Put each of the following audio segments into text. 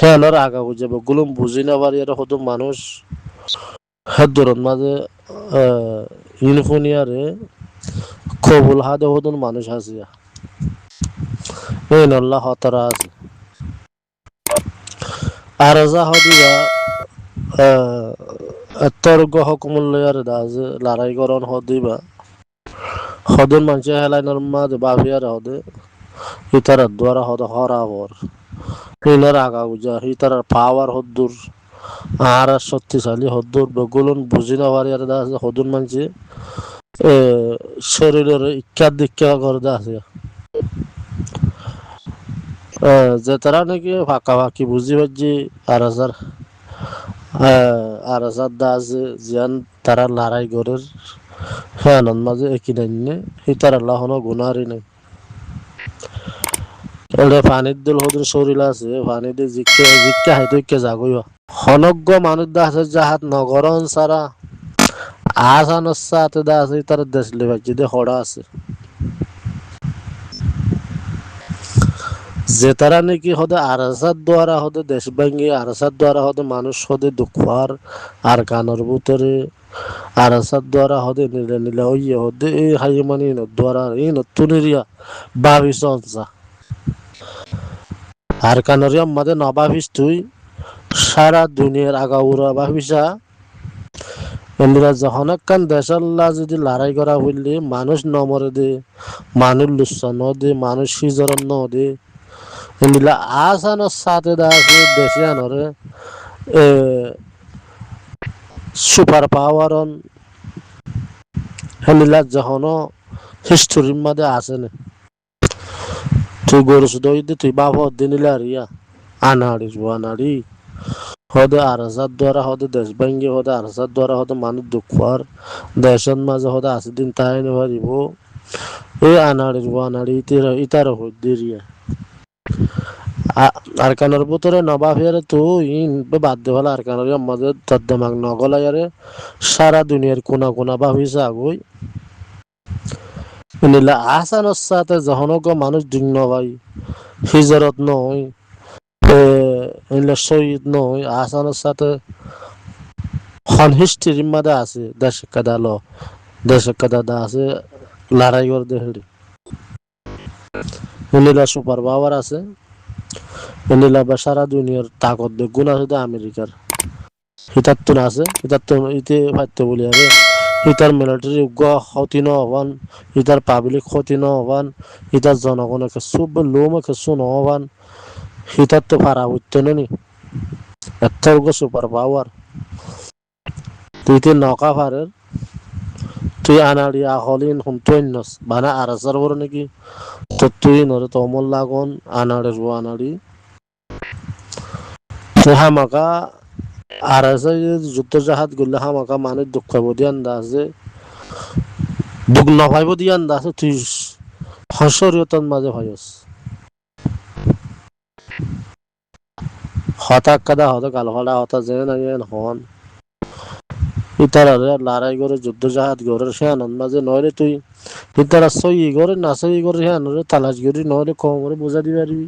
হেনৰ আগা বুজাব গুলুম বুজি নাপাৰি আৰু সদু মানুষ হেদুরন মাঝে ইউনিফোনিয়ারে কবুল হাদে হদুন মানুষ হাসিয়া এই নল্লা হতরা আছে আর যা হদিবা তর্ক হকুমুল্লার দাজে লড়াই করন হদিবা হদুন মানুষে হেলাই নর্মাদ বাফিয়ার হদে ইতার দ্বারা হদ হরাবর ইনার আগা বুঝা ইতার পাওয়ার হদ্দুর আর শক্তিশালী হদ্দুর বেগুলন বুঝি না পারি আর দাজে হদুন মানুষে শরীরের ইচ্ছা দীক্ষা করে আছে যে তারা নাকি ফাঁকা ফাঁকি বুঝি পাচ্ছি আর হাজার আর হাজার দাস জিয়ান তারা লড়াই করে হ্যাঁ মাঝে একই নাই সি তার আল্লাহ গুণারি নাই এলে পানির দিল হদুর শরীর আছে পানি দিয়ে জিকে জিকে হাইতে জাগই হনজ্ঞ মানুষ দা আছে যাহাত নগরন সারা আসানোর সাথে দা আছে তার দেশ লেবার যদি হড়া আছে যে তারা নাকি হদে আরাসার দ্বারা হদে দেশ ভাঙ্গি আরাসার দ্বারা হদে মানুষ হদে দুঃখার আর কানের ভিতরে আরাসার দ্বারা হদে নীলা নীলা হইয়া হদে এই হাইমানি দ্বারা এই নতুনিয়া ভাবি চলছা আর কানরিয়া মাদে নভাবিস তুই সারা দুনিয়ার আগাউরা ভাবিসা এমরা যখন কান দেশাল্লাহ যদি লড়াই করা হইলে মানুষ নমরে দে মানুষ লুচ্ছা ন দে মানুষ সিজরন ন দে এমিলা আসানোর সাথে আছে দেশে আনরে সুপার পাওয়ার হেমিলা যখন হিস্টোরির মধ্যে আছে না তুই গরু দই দে তুই বাপ দিনিলা রিয়া আনাড়ি আনাড়ি হদে আরাসার দ্বারা হদে দেশ ভাঙ্গি হদে আরাসার দ্বারা হদে মানুষ দুঃখার দেশের মাঝে হদে আছে দিন তাই নেবারিব এই আনাড়ি আনাড়ি ইতার হদ্দি রিয়া আরকানের ভিতরে নবাফিয়ারে তো ইন বাদ দে হলা আরকানের আমাদের তদ্দমাগ নগলায়ারে সারা দুনিয়ার কোনা কোনা ভাবিসা আগই নিলা আসানোর সাথে যখনক মানুষ ডিগ্ন ভাই হিজরত নয় শহীদ নয় আসানোর সাথে হন হিস্ট্রির মধ্যে আছে দেশ কাদা আছে লড়াই করে দেখি নিলা সুপার পাওয়ার আছে এনিলা বা সারা দুনিয়ার তাকত গুণ আছে আমেরিকার হিতার তো আছে হিতার তো ইতে ফাইতে বলি আরে ইতার মিলিটারি ক্ষতি ন হবান ইতার পাবলিক ক্ষতি ন হবান ইতার জনগণকে সব লোমে কিছু ন হবান হিতার তো পারা হইতে নি এত সুপার পাওয়ার তুই তে নকা পারের তুই আনাড়ি আহলিন হুমতৈনস বানা আরাসার বড় নাকি তো তুই নরে তমল লাগন আনাড়ের আনাড়ি হামাকা আর আছে যুদ্ধ জাহাজ গুলো হামাকা মানুষ দুঃখ দিয়ে আন্দাজে দুঃখ নভাইব দিয়ে আন্দাজে তুই হসরিয়তন মাঝে হয়স হঠাৎ কাদা হতে কাল হলা হতা যে না হন ইতারা লড়াই করে যুদ্ধ জাহাজ করে সে আনন্দ মাঝে নইলে তুই ইতারা সই করে না সই করে সে আনরে তালাশ করি নইলে কম করে বোঝা দিতে পারবি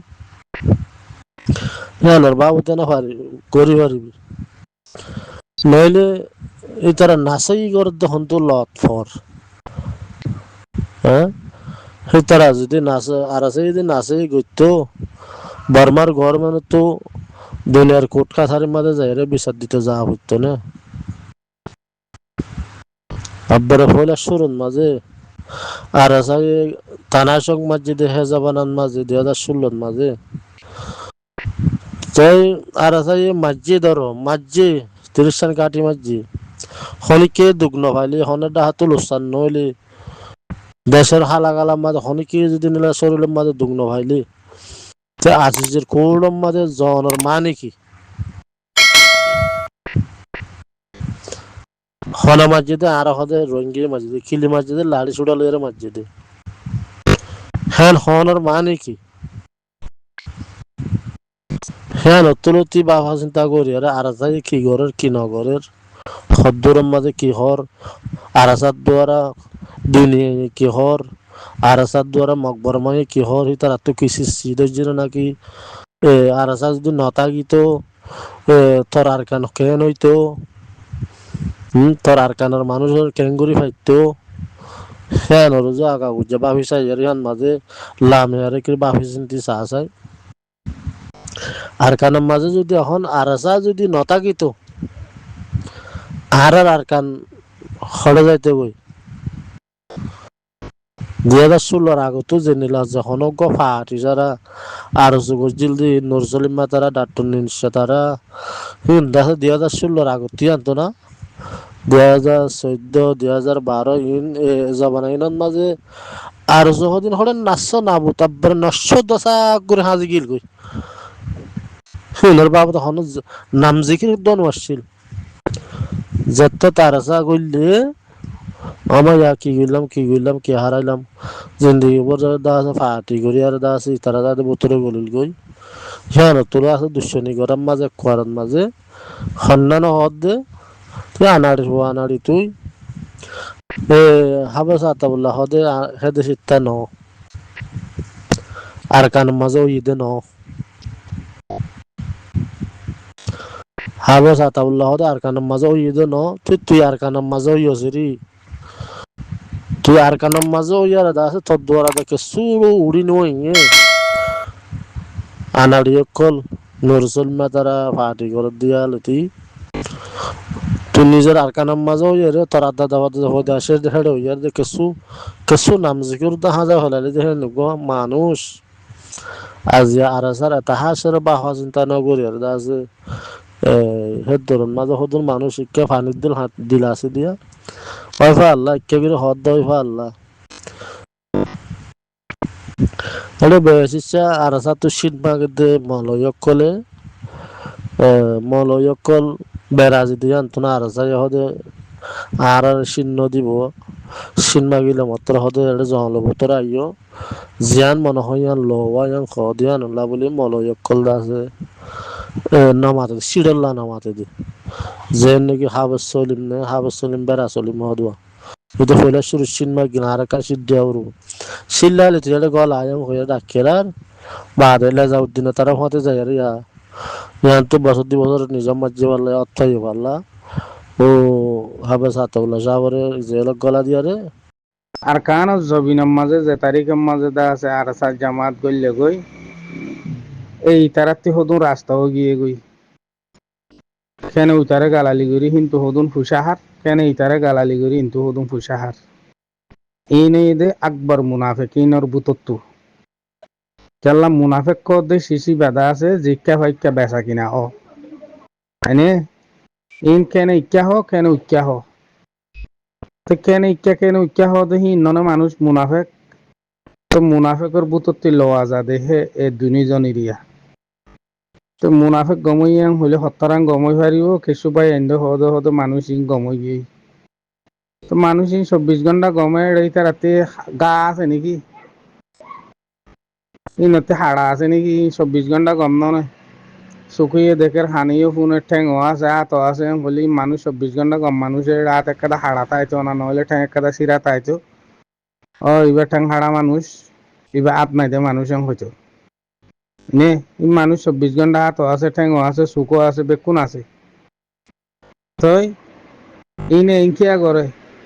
হ্যাঁ বাবুতে না পারি করি পারবি নইলে এই তারা নাচাই করে তখন তো লত ফর হ্যাঁ সেই তারা যদি নাচে আর আছে যদি নাচেই করতো বর্মার ঘর মানে তো দুনিয়ার কোট কাছারির মাঝে যাই রে বিচার দিতে যাওয়া হইতো না আব্বারে ফলে শুরুন মাঝে আর আছে তানাশক মসজিদে হেজাবানান মাঝে 2016 মাঝে তাই আর আছে মসজিদ আর মসজিদ তিরিশান কাটি মসজিদ হনিকে দুগ্ন ভাইলি হনে ডাহাতো লোসান নইলে দেশের হালাগালার মাঝে হনিকে যদি নিলে শরীরের মাঝে দুগ্ন ভাইলি তে আজিজের কোড়ম মাঝে জনের মানে কি হনা মসজিদে আর হদে রঙ্গি মসজিদে খিলি মসজিদে লাড়ি ছুড়ালের মসজিদে হ্যাঁ হনের মানে কি হ্যাঁ নতুনতি বাবা চিন্তা করি আরে আর কি ঘরের কি নগরের খদ্দরের মাঝে কি হর আরাসার দ্বারা দুনিয়া কি হর আরাসার দ্বারা মকবর মানে কি হর তারা তো কিছু সিদ্ধ নাকি আরাসা যদি নথাকিত তোর আর কান কেন হইতো তোর আর কানের মানুষের কেঙ্গুরি ফাইতো হ্যাঁ রোজা আগা গুজা বাফি চাই আর ইয়ান মাঝে লামে আর কি বাফি চিন্তি চা চাই আর কানের মাঝে যদি এখন আরাসা যদি নথাকিত আর কান হরে যাইতে গই 2016 আগতো জেনিলা যখন ফাটি যারা আর গজিল দি নুরসলিম তারা ডাক্তার নিনসা তারা দেখা 2016 আগত আনতো না 2014 2012 জবানা ইনার মাঝে আর যখন হরে নাচছ নাবু তারপরে নশ দশা করে হাজি গিল গই হিনার বাবা তখন নাম জিকির দন আসছিল যত তারাসা গইলে আমার কি করলাম কি হারাইলাম জিন্দগি বড় দা আছে ফাটি করি আর দা আছে তারা দাদা বোতরে গলিল গই হ্যাঁ তোরা আছে দুশ্মনী গরম মাঝে কোয়ারার মাঝে সন্ন্যান হদ দে তুই আনাড়ি তুই এ হাবে সাতাবুল্লাহ হদে হেদে সিত্তা ন আর কান মাঝে ঈদে ন হাবে সাতাবুল্লাহ হদে আর কান মাঝে ঈদে ন তুই আর কান মাঝে ইয়সিরি তুই আর কান মাঝে ইয়ার দা আছে তোর দ্বারা দেখে সুড়ো উড়ি নই আনাড়ি কল নরসল মাতারা ফাটি করে দিয়া লতি তুই নিজের আর কানার মাঝেও ইয়ারে তোর আদা দাবা হয়ে আসে হেড়ে ইয়ার যে কেসু নাম জিকির দা হাজা হলালে যে নুগো মানুষ আজ আর আসার এটা হাসের বা চিন্তা নগরি আর দা আছে হেদ ধরুন মাঝে হদুর মানুষ ইকে ফানির দিল হাত দিল আছে দিয়া ওইফা আল্লাহ ইকে বিরে হদ দা ওইফা আল্লাহ এটা বেশিসা আর আসা তো শীত মাগে মলয়ক কলে মলয়কল বেড়াজি দিয়ে আনতো না আর যাই হদে আর শীর্ণ দিব শীন মাগিলে মাত্র হদে এটা জঙ্গল ভতর আইও জিয়ান মনে হয় ইয়ান লোয়া ইয়ান খ দিয়া নলা বলি মলয়কল আছে নামাতে সিডল্লা নামাতে দি যে নাকি হাবস সলিম বেড়া Salim Hadua itu fela suru shin ma ginara ka shidyauru shilla le tiyade gol ayam hoya dakkerar baade le zawuddin taraf hate jayar ya yan to বছর দি বছর নিজম মাঝে পারলে অর্থই পারলা ও হবে সাতগুলা সাবরে জেল গলা দিয়ারে আর কান জবিনের মাঝে যে তারিখের মাঝে দা আছে আর সার জামাত গইলে গই এই তারাতি হদুন রাস্তাও গিয়ে গই কেন উতারে গালালি করি কিন্তু হদুন ফুসাহার কেন ইতারে গালালি করি কিন্তু হদুন ফুসাহার এই নেই দে আকবর মুনাফেকিনর বুতত্তু কেল্লা মুনাফেক দে শিশি বেদা আছে জিজ্ঞা ভাইক্যা বেচা কিনা এনে ইন কেন ইচ্ছা কেন উচ্চা তো কেন ইচ্ছা দেখি ইন্ননে মানুষ মুনাফেক তো মুনাফেকর বুতত্তি লওয়া যা দেহে এ দুনিজন এরিয়া তো মুনাফেক গমইয়াং হইলে হত্তারাং গমই পারিব কিছু পাই এন্ড হদ মানুষ ইং গমই গিয়ে তো মানুষ ইং 24 ঘন্টা গমে এইটা রাতে গা আছে নাকি ইনতে হাড়া আছে নাকি 24 ঘন্টা গম নয় চকুয়ে দেখের হানিও ফোনের ঠ্যাং আছে আত আছে বলি মানুষ 24 ঘন্টা গম মানুষের রাত একটা হাড়া তাইতো না নইলে ঠ্যাং একটা সিরা তাইতো এবার ঠ্যাং হাড়া মানুষ এবার আত নাই দে মানুষ হইতো নে মানুষ 24 ঘন্টা আত আছে ঠ্যাং আছে চুকো আছে বেকুন আছে তই ইনে ইনকিয়া করে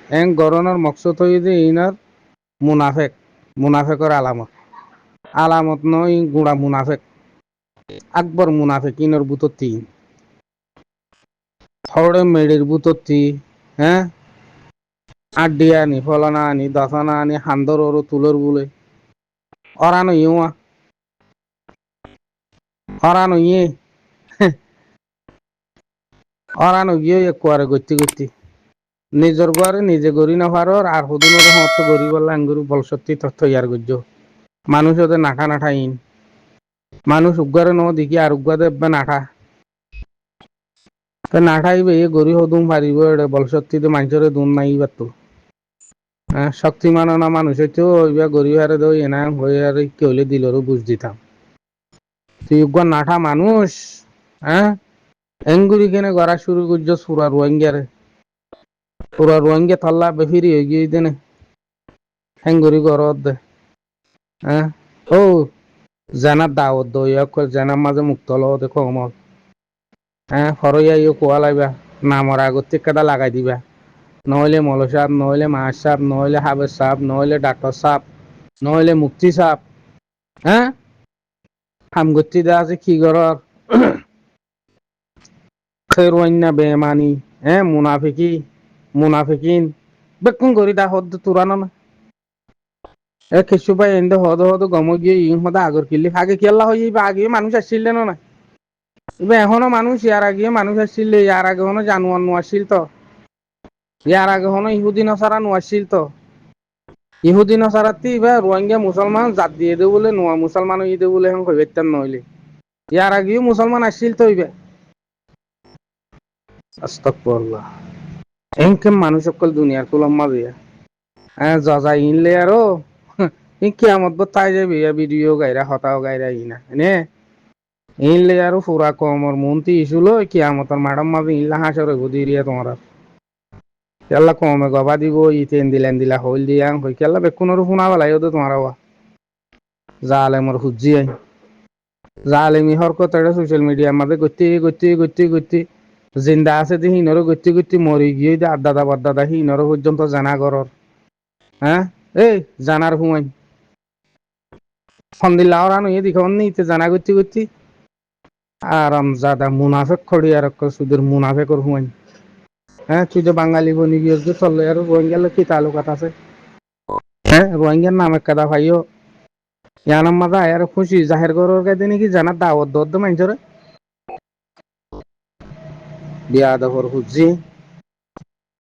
এং গরনের মকসদ হই যে ইনার মুনাফেকর আলামত নয় গুড়া মুনাফেক আকবর মুনাফেক ইনর বুতত্তি হরে মেড়ির বুতত্তি হ্যাঁ আড্ডি আনি ফলনা আনি দশনা আনি হান্দর ওর তুলর বলে অরানো ইউয়া অরানো ইয়ে অরানো গিয়ে কুয়ারে গতি নিজের গুয়ারে নিজে গড়ি না পারর আর হদুনের হত গড়ি বললা আঙ্গুর বলসত্তি তথ্য ইয়ার গজ্য মানুষ ওদের নাঠা ইন মানুষ উগারে ন দেখি আর উগা দেবে নাঠা নাঠাইবে এ গড়ি হদুম পারিব এড়ে বলসত্তিতে মানুষের দুন নাই বাতো শক্তিমান না মানুষ হইতো ইবা গড়ি হারে দই এনা হয়ে আর কি হইলে দিলরও বুঝ দিতাম তুই উগা নাঠা মানুষ হ্যাঁ এঙ্গুরি কেনে গড়া শুরু করছ পুরা রোহিঙ্গা থাল্লা বেফিরি হয়ে গিয়ে দেনে হেঙ্গুরি গড় দে হ্যাঁ ও জানাত দাওয়াত দইয়া জানার মাঝে মুক্ত লওতে কমল হ্যাঁ ফরইয়া ইয়ে কোয়া লাইবা নামর আগত টিকাটা লাগাই দিবা নহলে মৌল সাপ নহলে মাস সাপ নহলে হাবের সাপ নহলে ডাক্তার সাপ নহলে মুক্তি সাপ হ্যাঁ হাম গতি দা আছে কি গরর খেরওয়ান্না বেমানি হ্যাঁ মুনাফিকিন বেকুন করি দা হদ তুরানো না এ কিছু ভাই এন্দে হদ হদ গম গিয়ে ইং হদা আগর কিল্লি আগে কি আল্লাহ হইবা আগে মানুষ আসছিল না এবার এখনো মানুষ ইয়ার আগে মানুষ আসছিল ইয়ার আগে হনো জানুয়ার নো আসছিল তো ইয়ার আগে হনো ইহুদি নসারা নো আসছিল তো ইহুদি নসারাতি এবার রোহিঙ্গা মুসলমান জাত দিয়ে দেব বলে নোয়া মুসলমান হয়ে দেব বলে এখন কইবেতাম নইলে ইয়ার আগেও মুসলমান আসছিল তো এবার আস্তাগফিরুল্লাহ এনকে মানুষ সকল দুনিয়ার কুলম্মা দিয়া হ্যাঁ যজা ইনলে আরো কিয়ামত তাই যাবে ভিডিও গাইরা হতাও গাইরা ইনা নে ইনলে আরো পুরা কমর মন্তি ইসুলো কিয়ামতর ম্যাডাম মাঝে ইনলা হাসর হইব দিরিয়া তোমার কেল্লা কমে গবা দিব ইতেন দিলেন দিলা হইল দিয়া হই কেল্লা বেকুনর শুনা বেলাই তো তোমার জালেমর হুজি আই জালেমি হরকত সোশ্যাল মিডিয়ার মাঝে গতি জিন্দা আছে দি হিনরও গতি মরি গিয়ে দে আড্ডাদা বাড্ডাদা হিনরও পর্যন্ত জানা গরর হ্যাঁ এই জানার হুমাই সন্দিল্লা ওরানো এ দিকে অন্য ইতে জানা গতি আরাম জাদা মুনাফেক খড়ি আর সুদের মুনাফেকর হুমাই হ্যাঁ তুই যে বাঙালি বনি গিয়ে যে চললে আর রোহিঙ্গার কি তালুকাত আছে হ্যাঁ রোহিঙ্গার নাম একটা ভাইও ইয়ানার মাঝে আয়ার খুশি জাহের গরর গাইতে নাকি জানার দাওয়াত দদ্দ মাইনছরে বিয়া দফর খুঁজছি